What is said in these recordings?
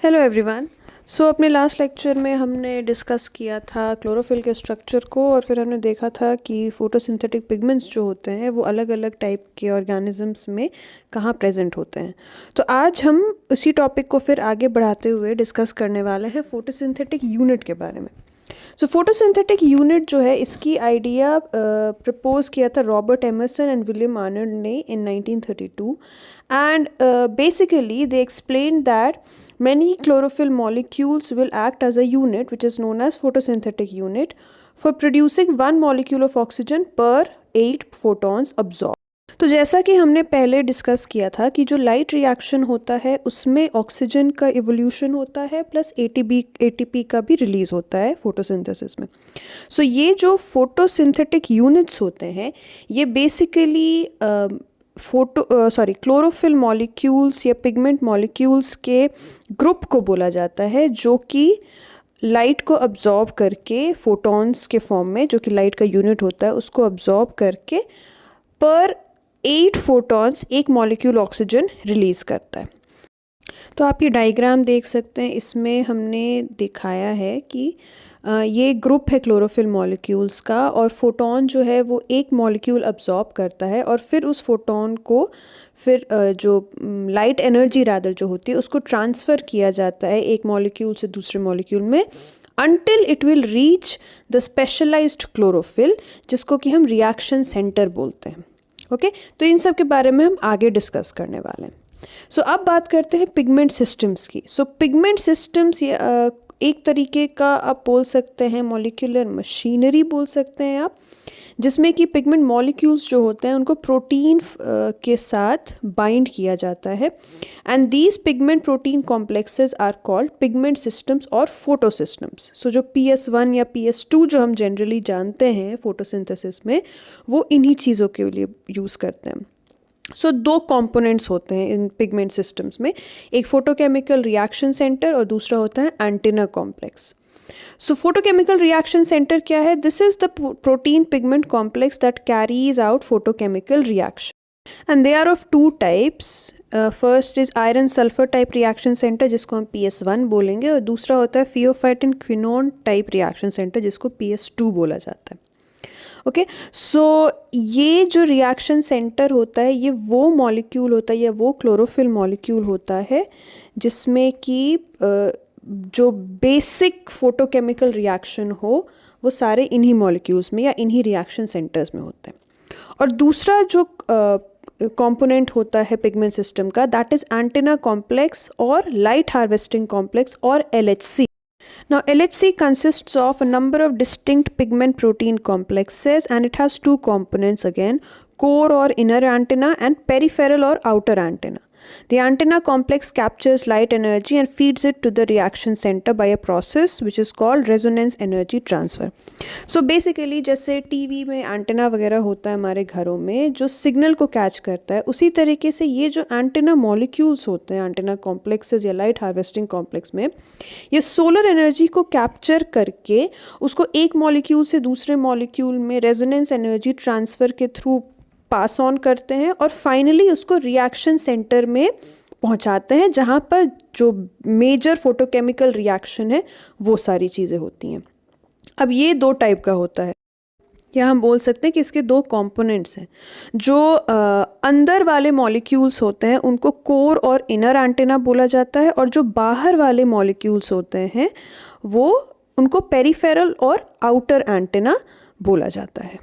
Hello everyone. अपने last lecture में हमने डिस्कस किया था क्लोरोफिल के स्ट्रक्चर को और फिर हमने देखा था कि फोटोसिंथेटिक पिगमेंट्स जो होते हैं वो अलग अलग टाइप के ऑर्गेनिजम्स में कहाँ प्रेजेंट होते हैं। तो आज हम उसी टॉपिक को फिर आगे बढ़ाते हुए डिस्कस करने वाले हैं फोटोसिंथेटिक यूनिट के बारे में। फोटोसिंथेटिक यूनिट जो है इसकी आइडिया प्रपोज किया था Robert Emerson and William Arnold ने इन 1932 and basically they explain that many chlorophyll molecules will act as a unit which is known as photosynthetic unit for producing one molecule of oxygen per 8 photons absorbed। तो जैसा कि हमने पहले discuss किया था कि जो लाइट रिएक्शन होता है उसमें ऑक्सीजन का इवोल्यूशन होता है प्लस एटीपी का भी रिलीज होता है फोटोसिंथेसिस में। ये जो फोटोसिंथेटिक यूनिट्स होते हैं ये बेसिकली क्लोरोफिल मॉलिक्यूल्स या पिगमेंट मॉलिक्यूल्स के ग्रुप को बोला जाता है जो कि लाइट को अब्जॉर्ब करके फोटॉन्स के फॉर्म में, जो कि लाइट का यूनिट होता है, उसको अब्जॉर्ब करके पर 8 फोटॉन्स एक मॉलिक्यूल ऑक्सीजन रिलीज़ करता है। तो आप ये डायग्राम देख सकते हैं, इसमें हमने दिखाया है कि ये ग्रुप है क्लोरोफिल मॉलिक्यूल्स का और फोटोन जो है वो एक मॉलिक्यूल अब्जॉर्ब करता है और फिर उस फोटोन को फिर जो लाइट एनर्जी रादर जो होती है उसको ट्रांसफ़र किया जाता है एक मॉलिक्यूल से दूसरे मॉलिक्यूल में until it will reach the specialized chlorophyll जिसको कि हम रिएक्शन सेंटर बोलते हैं। ओके, तो इन सब के बारे में हम आगे डिस्कस करने वाले हैं। अब बात करते हैं पिगमेंट सिस्टम्स की। पिगमेंट सिस्टम्स एक तरीके का आप बोल सकते हैं मॉलिक्यूलर मशीनरी बोल सकते हैं आप, जिसमें कि पिगमेंट मॉलिक्यूल्स जो होते हैं उनको प्रोटीन के साथ बाइंड किया जाता है and these pigment protein complexes are called pigment systems और फोटो सिस्टम्स। जो PS1 या PS2 जो हम जनरली जानते हैं फोटोसिंथेसिस में वो इन्हीं चीज़ों के लिए यूज़ करते हैं। दो कंपोनेंट्स होते हैं इन पिगमेंट सिस्टम्स में, एक फोटोकेमिकल रिएक्शन सेंटर और दूसरा होता है antenna complex. Photochemical reaction centre क्या है? This is the protein pigment complex that carries out photochemical reaction and they are of two types. First is iron sulphur type reaction centre जिसको हम PS1 बोलेंगे और दूसरा होता है pheophytin quinone type reaction centre जिसको PS2 बोला जाता है। ओके, ये जो रिएक्शन सेंटर होता है ये वो मॉलिक्यूल होता है या वो क्लोरोफिल मॉलिक्यूल होता है जिसमें कि जो बेसिक फोटोकेमिकल रिएक्शन हो वो सारे इन्हीं मॉलिक्यूल्स में या इन्हीं रिएक्शन सेंटर्स में होते हैं। और दूसरा जो कंपोनेंट होता है पिगमेंट सिस्टम का दैट इज एंटीना कॉम्प्लेक्स और लाइट हार्वेस्टिंग कॉम्प्लेक्स और LHC। Now LHC consists of a number of distinct pigment protein complexes and it has two components again, core or inner antenna and peripheral or outer antenna. The antenna complex captures light energy and feeds it to the reaction center by a process which is called resonance energy transfer. Basically जैसे TV में antenna वगैरह होता है हमारे घरों में जो signal को कैच करता है, उसी तरीके से ये जो एंटेना मॉलिक्यूल्स होते हैं एंटेना कॉम्प्लेक्सेस या लाइट हार्वेस्टिंग कॉम्प्लेक्स में ये सोलर एनर्जी को कैप्चर करके उसको एक मॉलिक्यूल से दूसरे मॉलिक्यूल में रेजोनेंस एनर्जी ट्रांसफ़र के थ्रू पास ऑन करते हैं और फाइनली उसको रिएक्शन सेंटर में पहुंचाते हैं जहां पर जो मेजर फोटोकेमिकल रिएक्शन है वो सारी चीज़ें होती हैं। अब ये दो टाइप का होता है, या हम बोल सकते हैं कि इसके दो कंपोनेंट्स हैं। जो अंदर वाले मॉलिक्यूल्स होते हैं उनको कोर और इनर एंटेना बोला जाता है और जो बाहर वाले मॉलिक्यूल्स होते हैं वो उनको पेरिफेरल और आउटर एंटेना बोला जाता है।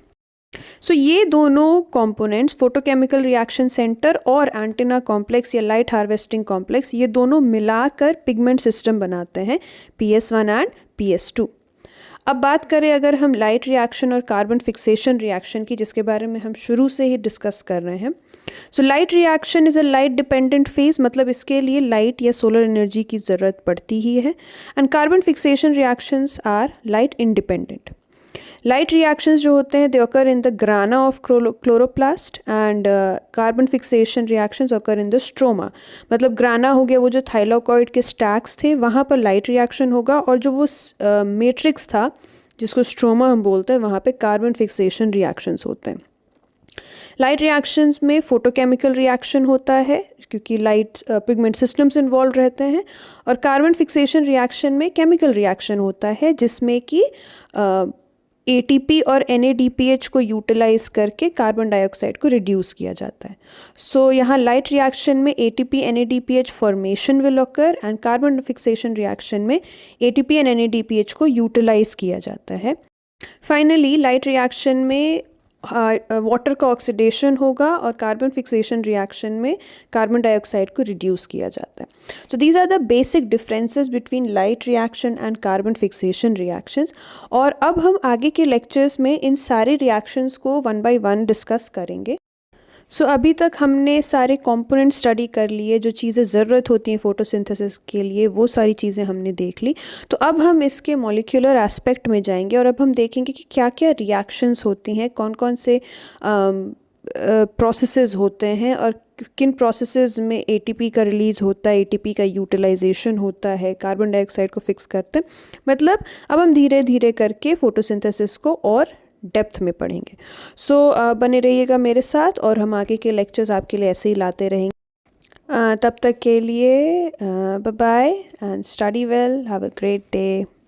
ये दोनों कंपोनेंट्स फोटोकेमिकल रिएक्शन सेंटर और एंटीना कॉम्प्लेक्स या लाइट हार्वेस्टिंग कॉम्प्लेक्स ये दोनों मिलाकर पिगमेंट सिस्टम बनाते हैं PS1 एंड PS2। अब बात करें अगर हम लाइट रिएक्शन और कार्बन फिक्सेशन रिएक्शन की, जिसके बारे में हम शुरू से ही डिस्कस कर रहे हैं। Light reaction is a light dependent phase, मतलब इसके लिए लाइट या सोलर एनर्जी की ज़रूरत पड़ती ही है। And carbon fixation reactions are light independent. Light reactions जो होते हैं they occur in the grana of chloroplast and carbon fixation reactions occur in the stroma. मतलब ग्राना हो गया वो जो थाइलाकॉइड के स्टैक्स थे वहाँ पर लाइट रिएक्शन होगा और जो वो मैट्रिक्स था जिसको स्ट्रोमा हम बोलते हैं वहाँ पे कार्बन फिक्सेशन रिएक्शंस होते हैं। लाइट रिएक्शंस में फोटोकेमिकल रिएक्शन होता है क्योंकि लाइट पिगमेंट सिस्टम्स इन्वॉल्व रहते हैं, और कार्बन फिक्सेशन रिएक्शन में केमिकल रिएक्शन होता है जिसमें कि ATP और NADPH को यूटिलाइज करके कार्बन डाइऑक्साइड को रिड्यूस किया जाता है. सो यहाँ लाइट रिएक्शन में ATP NADPH formation will occur and carbon fixation reaction में ATP एंड NADPH को यूटिलाइज किया जाता है. फाइनली लाइट रिएक्शन में वाटर का ऑक्सीडेशन होगा और कार्बन फिक्सेशन रिएक्शन में कार्बन डाइऑक्साइड को रिड्यूस किया जाता है. So these are the basic differences between light reaction and carbon fixation reactions. और अब हम आगे के लेक्चर्स में इन सारे रिएक्शंस को वन बाय वन डिस्कस करेंगे. सो अभी तक हमने सारे कंपोनेंट स्टडी कर लिए, जो चीज़ें ज़रूरत होती हैं फोटोसिंथेसिस के लिए वो सारी चीज़ें हमने देख ली. तो अब हम इसके मॉलिक्यूलर एस्पेक्ट में जाएंगे और अब हम देखेंगे कि क्या क्या रिएक्शंस होती हैं, कौन कौन से प्रोसेसेस होते हैं और किन प्रोसेसेस में ATP का रिलीज़ होता है, ATP का यूटिलाइजेशन होता है, कार्बन डाइऑक्साइड को फिक्स करते हैं. मतलब अब हम धीरे धीरे करके फोटोसिंथेसिस को और डेप्थ में पढ़ेंगे. सो बने रहिएगा मेरे साथ और हम आगे के लेक्चर्स आपके लिए ऐसे ही लाते रहेंगे. तब तक के लिए bye bye and study well, have a great day.